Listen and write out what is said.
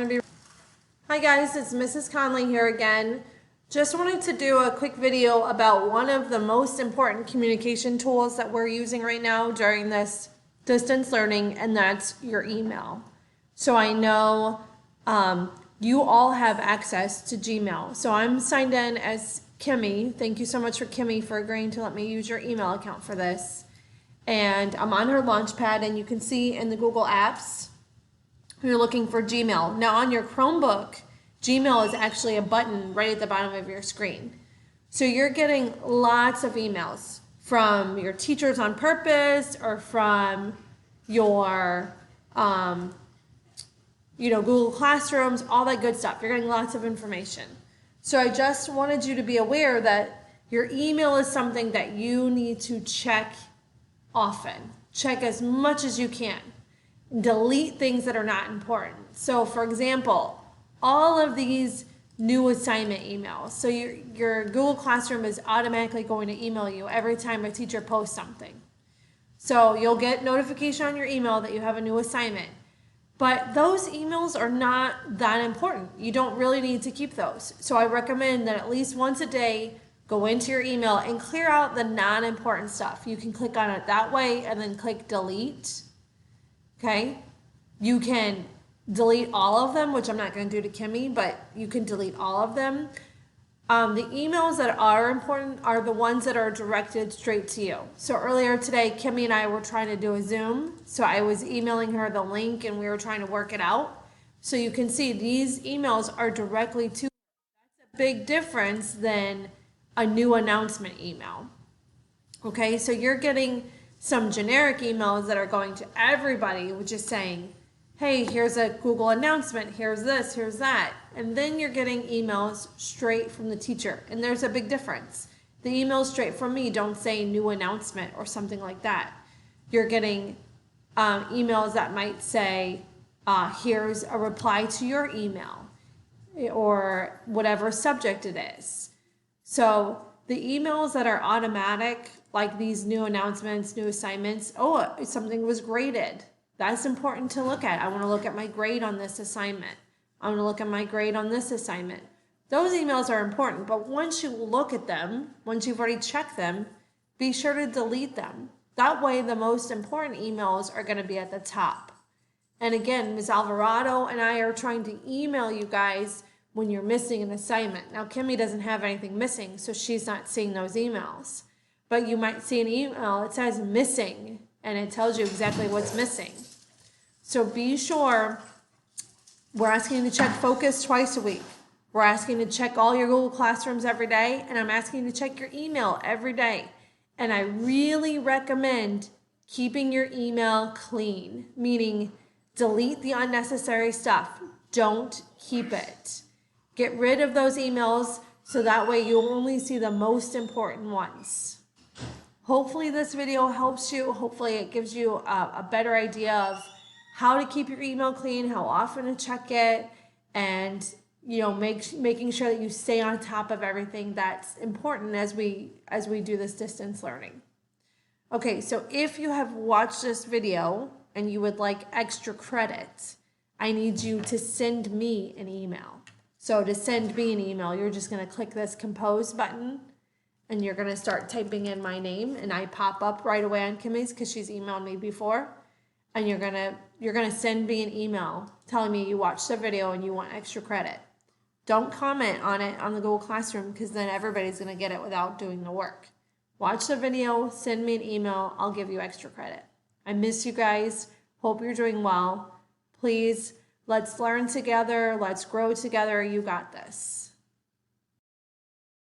Hi guys, it's Mrs. Conley here again. Just wanted to do a quick video about one of the most important communication tools that we're using right now during this distance learning, and that's your email. So I know you all have access to Gmail. So I'm signed in as Kimmy. Thank you so much for Kimmy for agreeing to let me use your email account for this. And I'm on her Launchpad, and you can see in the Google Apps, you're looking for Gmail. Now on your Chromebook, Gmail is actually a button right at the bottom of your screen. So you're getting lots of emails from your teachers on purpose or from your Google Classrooms, all that good stuff. You're getting lots of information. So I just wanted you to be aware that your email is something that you need to check often. Check as much as you can. Delete things that are not important. So for example, all of these new assignment emails. So your Google Classroom is automatically going to email you every time a teacher posts something. So you'll get notification on your email that you have a new assignment. But those emails are not that important. You don't really need to keep those. So I recommend that at least once a day, go into your email and clear out the non-important stuff. You can click on it that way and then click delete. Okay, you can delete all of them, which I'm not going to do to Kimmy, but you can delete all of them. The emails that are important are the ones that are directed straight to you. So earlier today, Kimmy and I were trying to do a Zoom. So I was emailing her the link and we were trying to work it out. So you can see these emails are directly to you. That's a big difference than a new announcement email. Okay, so you're getting some generic emails that are going to everybody, which is saying, hey, here's a Google announcement, here's this, here's that. And then you're getting emails straight from the teacher. And there's a big difference. The emails straight from me don't say new announcement or something like that. You're getting emails that might say, here's a reply to your email, or whatever subject it is. So the emails that are automatic, like these new announcements, new assignments, oh, something was graded. That's important to look at. I want to look at my grade on this assignment. I want to look at my grade on this assignment. Those emails are important, but once you look at them, once you've already checked them, be sure to delete them. That way, the most important emails are going to be at the top. And again, Ms. Alvarado and I are trying to email you guys when you're missing an assignment. Now, Kimmy doesn't have anything missing, so she's not seeing those emails. But you might see an email, it says missing, and it tells you exactly what's missing. So be sure, we're asking you to check Focus twice a week. We're asking you to check all your Google Classrooms every day, and I'm asking you to check your email every day. And I really recommend keeping your email clean, meaning delete the unnecessary stuff. Don't keep it. Get rid of those emails so that way you'll only see the most important ones. Hopefully this video helps you. Hopefully it gives you a better idea of how to keep your email clean, how often to check it, and making sure that you stay on top of everything that's important as we do this distance learning. Okay, so if you have watched this video and you would like extra credit, I need you to send me an email. So to send me an email, you're just going to click this compose button and you're going to start typing in my name, and I pop up right away on Kimmy's because she's emailed me before. And you're going to send me an email telling me you watched the video and you want extra credit. Don't comment on it on the Google Classroom because then everybody's going to get it without doing the work. Watch the video, send me an email, I'll give you extra credit. I miss you guys. Hope you're doing well. Please, let's learn together. Let's grow together. You got this.